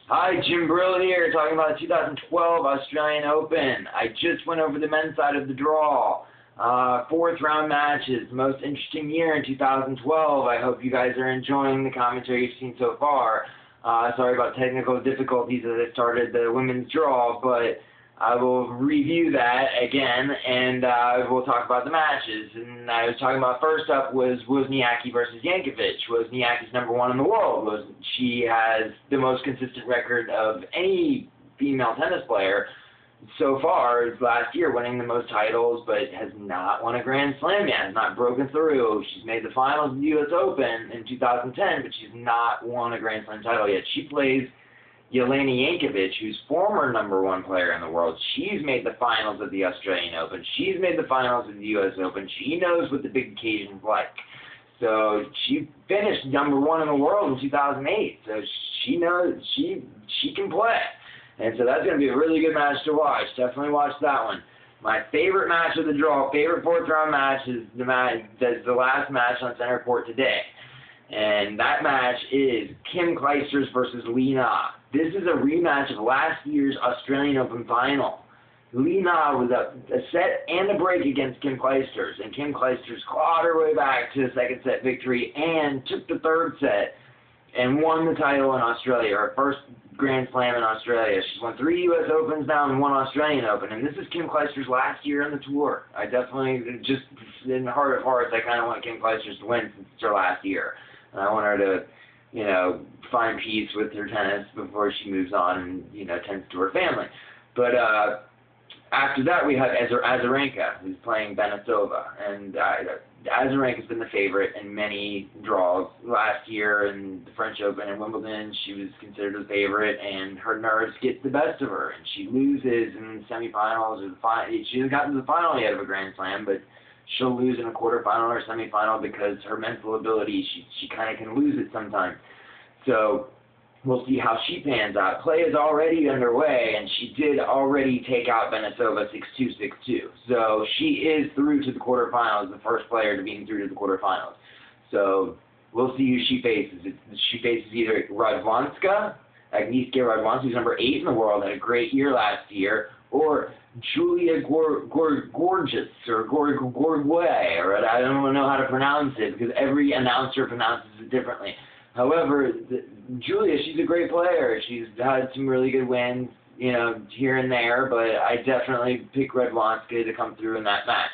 Hi, Jim Brill here, talking about the 2012 Australian Open. I just went over the men's side of the draw. Fourth round matches, most interesting year in 2012. I hope you guys are enjoying the commentary you've seen so far. Sorry about technical difficulties as I started the women's draw, but I will review that again, and we'll talk about the matches. And I was talking about, first up was Wozniacki versus Jankovic. Wozniacki's #1 in the world. She has the most consistent record of any female tennis player so far last year, winning the most titles, but has not won a Grand Slam yet, has not broken through. She's made the finals of the U.S. Open in 2010, but she's not won a Grand Slam title yet. She plays Jelena Jankovic, who's former #1 player in the world. She's made the finals of the Australian Open. She's made the finals of the U.S. Open. She knows what the big occasion's like. So she finished #1 in the world in 2008. So she knows she can play. And so that's going to be a really good match to watch. Definitely watch that one. My favorite match of the draw, favorite fourth round match is the last match on center court today. And that match is Kim Clijsters versus Li Na. This is a rematch of last year's Australian Open final. Li Na was a set and a break against Kim Clijsters, and Kim Clijsters clawed her way back to the second set victory and took the third set and won the title in Australia, her first Grand Slam in Australia. She's won 3 U.S. Opens now and 1 Australian Open, and this is Kim Clijsters' last year on the tour. I definitely, just in the heart of hearts, I kind of want Kim Clijsters to win since it's her last year. And I want her to, find peace with her tennis before she moves on and, tends to her family. But after that, we have Azarenka, who's playing Benesova. And Azarenka's been the favorite in many draws. Last year in the French Open and Wimbledon, she was considered the favorite, and her nerves get the best of her, and she loses in the semifinals or the final. She hasn't gotten to the final yet of a Grand Slam, but she'll lose in a quarterfinal or semifinal because her mental ability, she kind of can lose it sometimes. So we'll see how she pans out. Play is already underway, and she did already take out Benesova 6-2, 6-2. So she is through to the quarterfinals, the first player to being through to the quarterfinals. So we'll see who she faces. She faces either Agnieszka Radwanska, who's #8 in the world, had a great year last year, or Julia Gorgeous, or Gorgway, or I don't know how to pronounce it because every announcer pronounces it differently. However, Julia, she's a great player. She's had some really good wins, here and there, but I definitely pick Radwanska to come through in that match.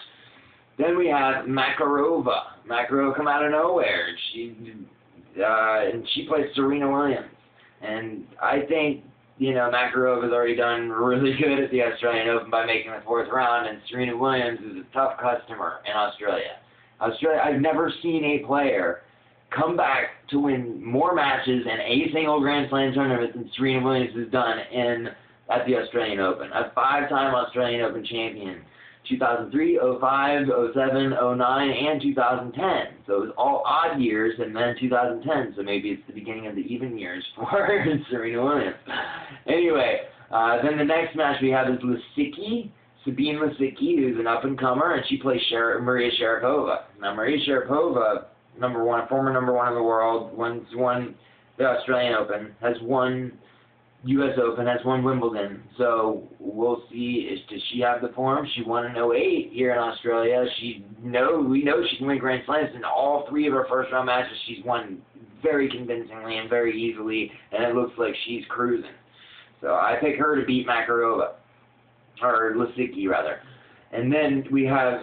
Then we have Makarova. Makarova come out of nowhere. And she plays Serena Williams. And I think, Makarova's already done really good at the Australian Open by making the fourth round, and Serena Williams is a tough customer in Australia. I've never seen a player come back to win more matches in a single Grand Slam tournament than Serena Williams has done at the Australian Open. A 5-time Australian Open champion. 2003, 05, 07, 09, and 2010. So it was all odd years, and then 2010, so maybe it's the beginning of the even years for Serena Williams. Anyway, then the next match we have is Sabine Lisicki, who's an up-and-comer, and she plays Maria Sharapova. Now, Maria Sharapova, former #1 in the world, won the Australian Open, has won U.S. Open, has won Wimbledon. So we'll see, does she have the form? She won in 08 here in Australia. We know she can win Grand Slams. In all 3 of her first-round matches, she's won very convincingly and very easily, and it looks like she's cruising. So I pick her to beat Makarova, or Lisicki, rather. And then we have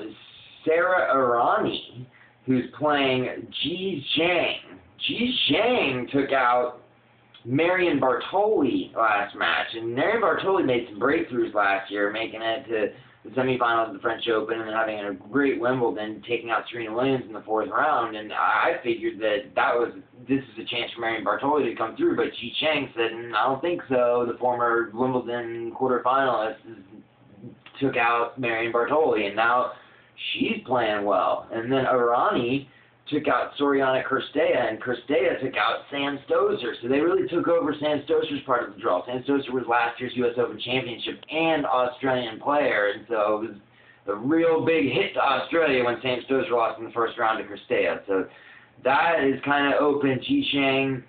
Sara Errani, who's playing Ji Zhang. Ji Zhang took out Marion Bartoli last match, and Marion Bartoli made some breakthroughs last year, making it to the semifinals of the French Open and having a great Wimbledon, taking out Serena Williams in the fourth round. And I figured this is a chance for Marion Bartoli to come through, but Ji Zhang said, I don't think so. The former Wimbledon quarterfinalist took out Marion Bartoli, and now she's playing well. And then Errani took out Soriana Cirstea, and Cirstea took out Sam Stosur. So they really took over Sam Stosur's part of the draw. Sam Stosur was last year's U.S. Open championship and Australian player, and so it was a real big hit to Australia when Sam Stosur lost in the first round to Cirstea. So that is kind of open. Ji Zhang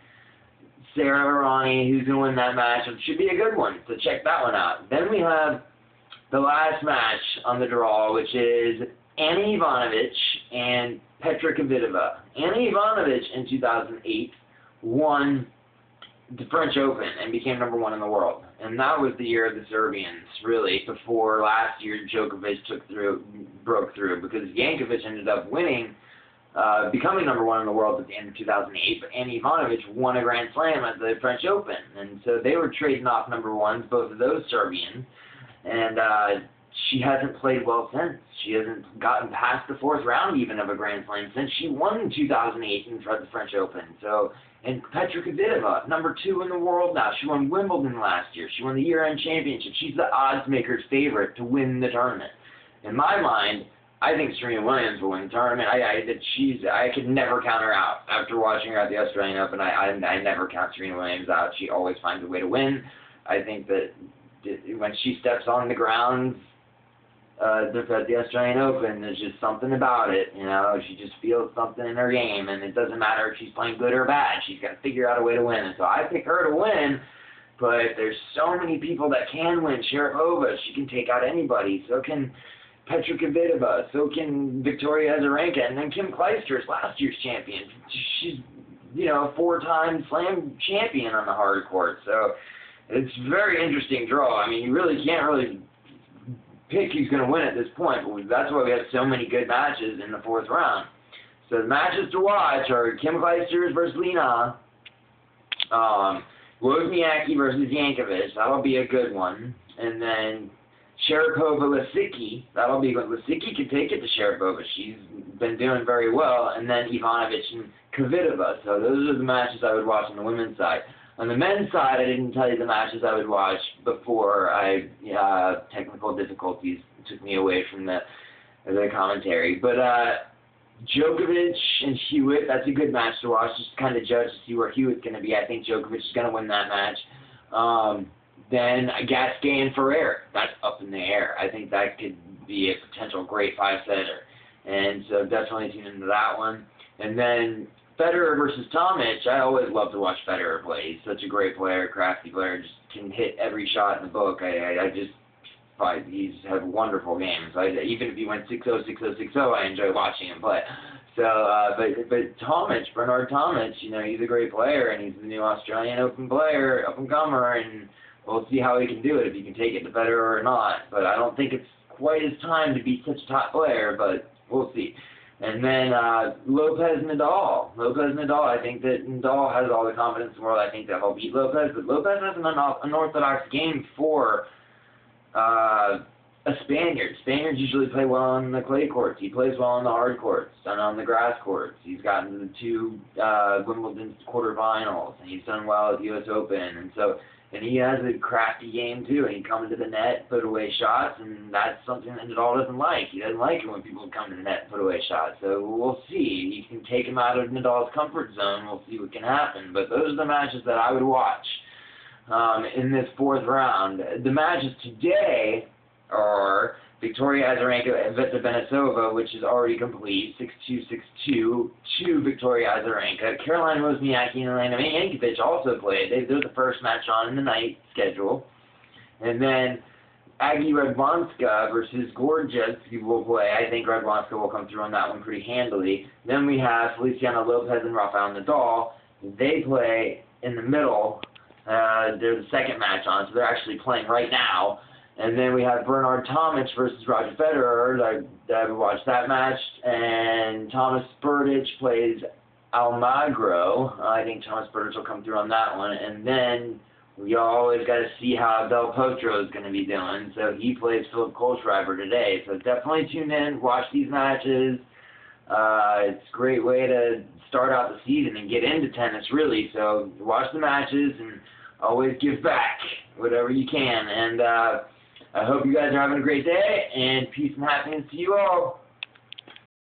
Sarah or Ronnie, who's going to win that match. It should be a good one, so check that one out. Then we have the last match on the draw, which is Anna Ivanovic and Petra Kvitova. Anna Ivanovic in 2008 won the French Open and became #1 in the world. And that was the year of the Serbians, really, before last year Djokovic broke through, because Jankovic ended up winning, becoming #1 in the world at the end of 2008, but Anna Ivanovic won a Grand Slam at the French Open. And so they were trading off #1s, both of those Serbians. And she hasn't played well since. She hasn't gotten past the 4th round even of a Grand Slam since she won in 2008 in the French Open. So, and Petra Kvitova, #2 in the world now. She won Wimbledon last year. She won the year-end championship. She's the odds maker's favorite to win the tournament. In my mind, I think Serena Williams will win the tournament. I could never count her out. After watching her at the Australian Open, I never count Serena Williams out. She always finds a way to win. I think that when she steps on the ground at the Australian Open, there's just something about it, you know. She just feels something in her game, and it doesn't matter if she's playing good or bad. She's got to figure out a way to win. And so I pick her to win, but there's so many people that can win. Sharapova, she can take out anybody. So can Petra Kvitova. So can Victoria Azarenka. And then Kim Clijsters, last year's champion. She's, you know, a 4-time slam champion on the hard court. So it's a very interesting draw. I mean, you really can't really pick who's going to win at this point, but that's why we have so many good matches in the 4th round. So the matches to watch are Kim Clijsters versus Lina, Wozniacki versus Jankovic. That'll be a good one. And then Sharapova-Lisicki. That'll be good. Lisicki can take it to Sharapova. She's been doing very well. And then Ivanovic and Kvitova. So those are the matches I would watch on the women's side. On the men's side, I didn't tell you the matches I would watch before technical difficulties took me away from the commentary. But Djokovic and Hewitt, that's a good match to watch. Just kind of judge to see where Hewitt's going to be. I think Djokovic is going to win that match. Then Gasquet and Ferrer, that's up in the air. I think that could be a potential great 5-setter. And so definitely tune into that one. And then Federer versus Tomic, I always love to watch Federer play. He's such a great player, crafty player, just can hit every shot in the book. He's had wonderful games. Even if he went 6-0, 6-0, 6-0, I enjoy watching him play. So, but Tomic, Bernard Tomic, you know, he's a great player, and he's the new Australian Open player, up-and-comer, and we'll see how he can do it, if he can take it to Federer or not. But I don't think it's quite his time to be such a top player, but we'll see. And then Lopez-Nadal. Lopez-Nadal, I think that Nadal has all the confidence in the world. I think that he'll beat Lopez. But Lopez has an unorthodox game for a Spaniard. Spaniards usually play well on the clay courts. He plays well on the hard courts and on the grass courts. He's gotten to the 2 Wimbledon quarterfinals, and he's done well at the U.S. Open. And he has a crafty game, too. And he comes to the net, put away shots, and that's something that Nadal doesn't like. He doesn't like it when people come to the net and put away shots. So we'll see. He can take him out of Nadal's comfort zone. We'll see what can happen. But those are the matches that I would watch in this 4th round. The matches today are Victoria Azarenka and Veta Benesova, which is already complete, 6-2, 6-2, to Victoria Azarenka. Caroline Wozniacki and Elena Jankovic also played. They're the first match on in the night schedule. And then Aggie Radwanska versus Gorgias will play. I think Radwanska will come through on that one pretty handily. Then we have Feliciano Lopez and Rafael Nadal. They play in the middle. They're the second match on, so they're actually playing right now. And then we have Bernard Tomic versus Roger Federer. I would watch that match. And Thomas Berdych plays Almagro. I think Thomas Berdych will come through on that one. And then we always got to see how Del Potro is going to be doing. So he plays Philip Kohlschreiber today. So definitely tune in, watch these matches. It's a great way to start out the season and get into tennis, really. So watch the matches and always give back whatever you can. And I hope you guys are having a great day, and peace and happiness to you all.